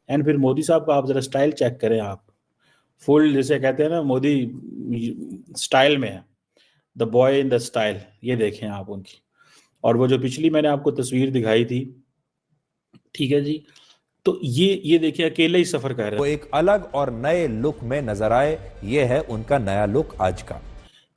And फिर मोदी साहब का आप जरा स्टाइल चेक करें, आप फुल जिसे कहते हैं ना, मोदी स्टाइल में है, the boy in the style, ये देखें आप उनकी। और वो जो पिछली मैंने आपको तस्वीर दिखाई थी, ठीक है जी, तो ये देखिए अकेले ही सफर कर रहे वो एक अलग और नए लुक में नजर आए, ये है उनका नया लुक आज का।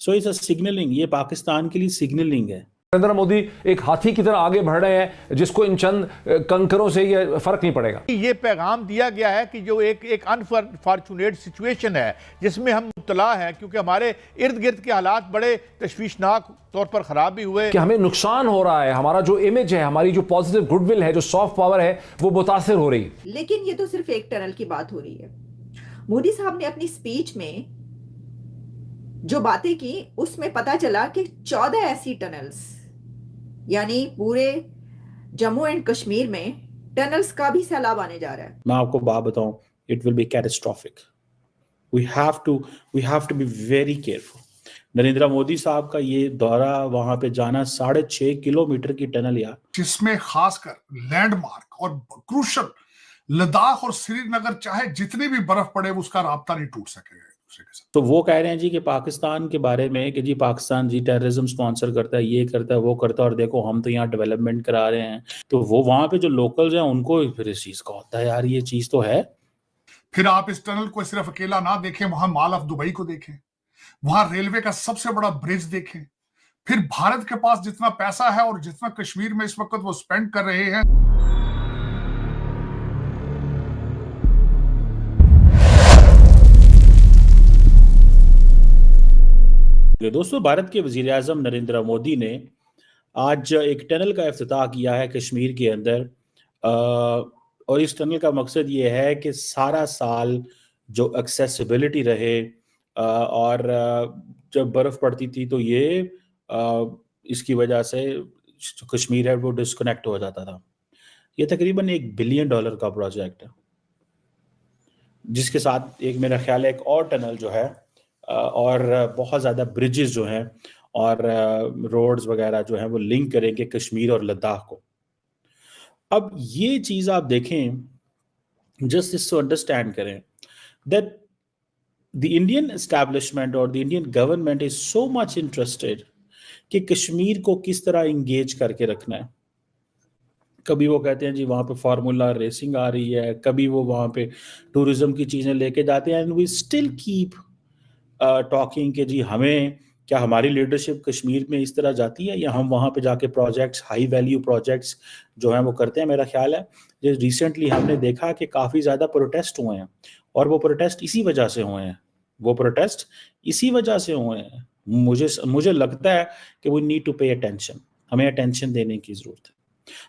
सो इट्स अ सिग्नलिंग, ये पाकिस्तान के लिए सिग्नलिंग है। नरेंद्र मोदी एक हाथी की तरह आगे बढ़ रहे हैं, जिसको इन चंद कंकरों से ये फर्क नहीं पड़ेगा। ये पैगाम दिया गया है कि जो एक अनफॉर्चुनेट सिचुएशन है जिसमें हम मुब्तला हैं, क्योंकि हमारे इर्द गिर्द के हालात बड़े तशवीशनाक तौर पर खराब भी हुए कि हमें नुकसान हो रहा है, हमारा जो इमेज है, हमारी जो पॉजिटिव गुडविल है, जो सॉफ्ट पावर है, वो मुतासिर हो रही है। लेकिन ये तो सिर्फ एक टनल की बात हो रही है। मोदी साहब ने अपनी स्पीच में जो बातें की उसमें पता चला कि 14 ऐसी टनल्स, यानी पूरे जम्मू एंड कश्मीर में टनल्स का भी सैलाब आने जा रहा है। मैं आपको बात बताऊं, it will be catastrophic. We have to be very careful. Narendra Modi साहब का ये दौरा, वहां पे जाना 6.5 किलोमीटर की टनल, यार, जिसमें खासकर लैंडमार्क और क्रूशल लद्दाख और श्रीनगर, चाहे जितनी भी बर्फ पड़े उसका राब्ता नहीं टूट सकेगा दूसरे के साथ। तो वो कह रहे हैं जी कि पाकिस्तान के बारे में कि जी पाकिस्तान जी टेररिज्म स्पॉन्सर करता है, ये करता है, वो करता है, और देखो हम तो यहाँ डेवलपमेंट करा रहे हैं। तो वो वहां पे जो लोकल्स हैं उनको फिर इस चीज का होता है, यार ये चीज तो है। फिर आप इस टनल को सिर्फ अकेला ना देखें, वहां मॉल ऑफ दुबई को देखें, वहां रेलवे का सबसे बड़ा ब्रिज देखें, फिर भारत के पास जितना पैसा है और जितना कश्मीर में इस वक्त वो स्पेंड कर रहे हैं। दोस्तों, भारत के वजीर आजम नरेंद्र मोदी ने आज एक टनल का इफ्तिताह किया है कश्मीर के अंदर, और इस टनल का मकसद ये है कि सारा साल जो एक्सेसिबिलिटी रहे, और जब बर्फ़ पड़ती थी तो ये इसकी वजह से जो कश्मीर है वो डिस्कनेक्ट हो जाता था। ये तकरीबन $1 बिलियन का प्रोजेक्ट है, जिसके साथ एक मेरा ख्याल है एक और टनल जो है, और बहुत ज़्यादा ब्रिजेस जो हैं और रोड्स वगैरह जो हैं वो लिंक करेंगे कश्मीर और लद्दाख को। अब ये चीज़ आप देखें, जस्ट इसको अंडरस्टैंड करें दैट द इंडियन एस्टैब्लिशमेंट और the Indian government is so much interested कि कश्मीर को किस तरह इंगेज करके रखना है। कभी वो कहते हैं जी वहाँ पे फार्मूला रेसिंग आ रही है, कभी वो वहाँ पे टूरिज्म की चीज़ें लेके जाते हैं, and we still keep talking कि जी हमें क्या हमारी लीडरशिप कश्मीर में इस तरह जाती है, या हम वहाँ पे जाके प्रोजेक्ट्स, हाई वैल्यू प्रोजेक्ट्स जो हैं वो करते हैं। मेरा ख्याल है जो रिसेंटली हमने देखा कि काफ़ी ज़्यादा प्रोटेस्ट हुए हैं, और वो प्रोटेस्ट इसी वजह से हुए हैं, मुझे लगता है कि we need to pay attention, हमें अटेंशन देने की ज़रूरत है,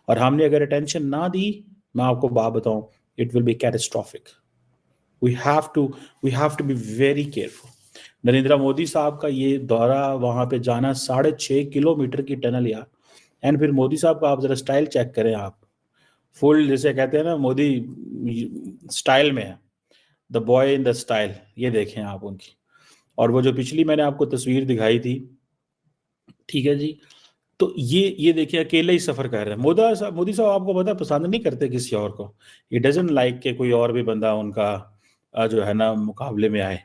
और हमने अगर अटेंशन ना दी, मैं आपको बात बताऊँ, it will be catastrophic. We have to be very careful. Narendra Modi साहब का ये दौरा, वहां पे जाना 6.5 किलोमीटर की टनल, यार, एंड फिर मोदी साहब का आप जरा स्टाइल चेक करें, आप फुल जिसे कहते हैं ना, मोदी स्टाइल में है, the boy in the style, ये देखें आप उनकी। और वो जो पिछली मैंने आपको तस्वीर दिखाई थी, ठीक है जी, तो ये देखिए अकेले ही सफर कर रहे हैं। मोदी साहब आपको पता है पसंद नहीं करते किसी और को, ही डजंट लाइक के कोई और भी बंदा उनका जो है ना मुकाबले में आए।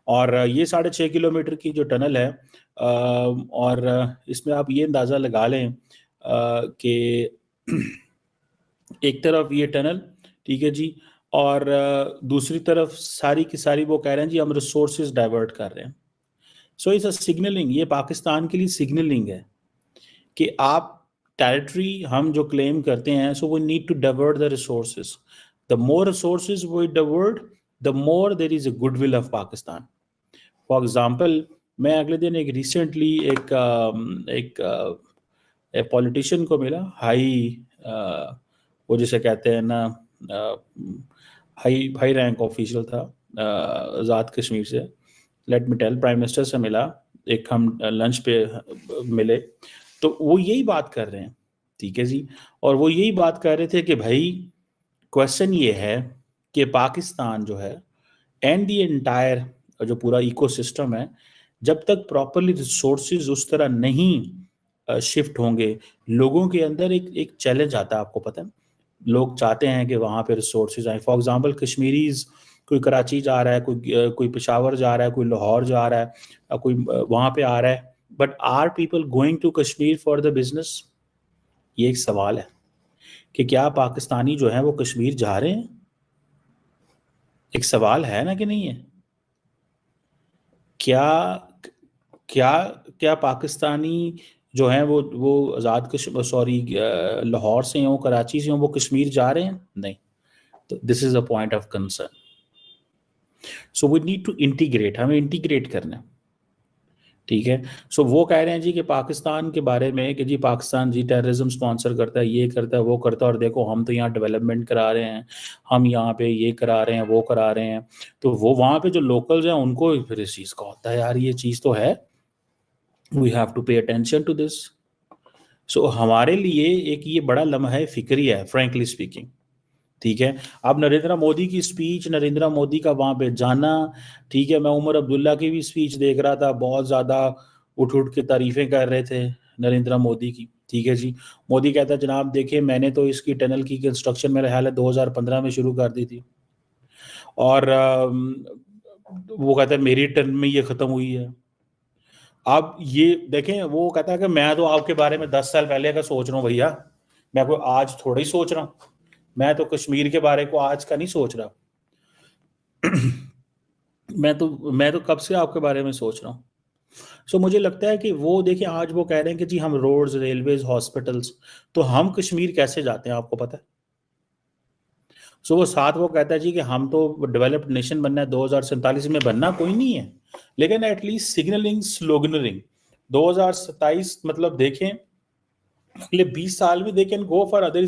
और ये 6.5 किलोमीटर की जो टनल है, और इसमें आप ये अंदाज़ा लगा लें कि एक तरफ ये टनल, ठीक है जी, और दूसरी तरफ सारी की सारी वो कह रहे हैं जी हम रिसोर्सेज डाइवर्ट कर रहे हैं। सो इट्स अ सिग्नलिंग, ये पाकिस्तान के लिए सिग्नलिंग है कि आप टेरिटरी हम जो क्लेम करते हैं, so we need to divert the resources. The more resources we divert, the more there is a goodwill of Pakistan. For example, मैं अगले दिन एक रिसेंटली एक पॉलिटिशियन को मिला, वो जिसे कहते हैं ना हाई रैंक ऑफिशियल था, आज़ाद कश्मीर से, let me tell, prime minister से मिला, एक हम लंच पे मिले, तो वो यही बात कर रहे हैं, ठीक है जी, और वो यही बात कर रहे थे कि भाई क्वेश्चन ये है कि पाकिस्तान जो है एंड द एंटायर जो पूरा इकोसिस्टम है, जब तक प्रॉपरली रिसोर्सेज उस तरह नहीं शिफ्ट होंगे, लोगों के अंदर एक चैलेंज आता है, आपको पता है, लोग चाहते हैं कि वहाँ पे रिसोर्सेज आए। फॉर एग्जांपल कश्मीरीज, कोई कराची जा रहा है, कोई पेशावर जा रहा है, कोई लाहौर जा रहा है, कोई वहाँ पे आ रहा है, but are people going to Kashmir for the business? ये एक सवाल है कि क्या पाकिस्तानी जो है वो कश्मीर जा रहे हैं? एक सवाल है ना कि नहीं है? क्या क्या क्या पाकिस्तानी जो हैं वो आज़ाद कश्मीर, सॉरी, लाहौर से हों, कराची से हों, वो कश्मीर जा रहे हैं? नहीं। तो this is a point of concern. So we need to integrate, हमें इंटीग्रेट करना है, ठीक है। सो वो कह रहे हैं जी कि पाकिस्तान के बारे में कि जी पाकिस्तान जी टेररिज्म स्पॉन्सर करता है, ये करता है, वो करता है, और देखो हम तो यहाँ डेवलपमेंट करा रहे हैं, हम यहाँ पे ये करा रहे हैं, वो करा रहे हैं। तो वो वहाँ पे जो लोकल्स हैं उनको फिर इस चीज़ का होता है, यार ये चीज़ तो है, we have to pay attention to this. So हमारे लिए एक ये बड़ा लम्हा फिक्री है, फ्रैंकली स्पीकिंग, ठीक है। अब नरेंद्र मोदी की स्पीच, नरेंद्र मोदी का वहाँ पे जाना, ठीक है। मैं उमर अब्दुल्ला की भी स्पीच देख रहा था, बहुत ज़्यादा उठ के तारीफ़ें कर रहे थे नरेंद्र मोदी की, ठीक है जी। मोदी कहता है जनाब देखिए मैंने तो इसकी टनल की कंस्ट्रक्शन मेरा ख्याल है 2015 में शुरू कर दी थी, और वो कहता है मेरी टर्म में ये ख़त्म हुई है। अब ये देखें, वो कहता है कि मैं तो आपके बारे में 10 साल पहले का सोच रहा हूँ भैया, मैं कोई आज थोड़ा ही सोच रहा हूँ, मैं तो कश्मीर के बारे को आज का नहीं सोच रहा मैं तो कब से आपके बारे में सोच रहा हूँ। सो मुझे लगता है कि वो देखिए आज वो कह रहे हैं कि जी हम रोड्स, रेलवेज, हॉस्पिटल्स, तो हम कश्मीर कैसे जाते हैं आपको पता है? सो वो साथ वो कहता है जी कि हम तो डेवलप्ड नेशन बनना है, 2047 में बनना कोई नहीं है, लेकिन एटलीस्ट सिग्नलिंग, स्लोगनरिंग 2027 मतलब देखें अगले 20 साल में they can go for other,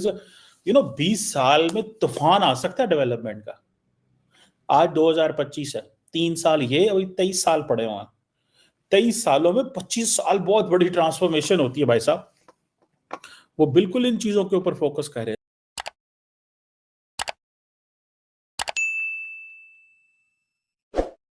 20 साल में तूफान आ सकता है डेवलपमेंट का। आज 2025 है, 3 साल ये, अभी 23 साल पड़े हुए हैं, 23 सालों में 25 साल बहुत बड़ी ट्रांसफॉर्मेशन होती है भाई साहब। वो बिल्कुल इन चीजों के ऊपर फोकस कर रहे हैं।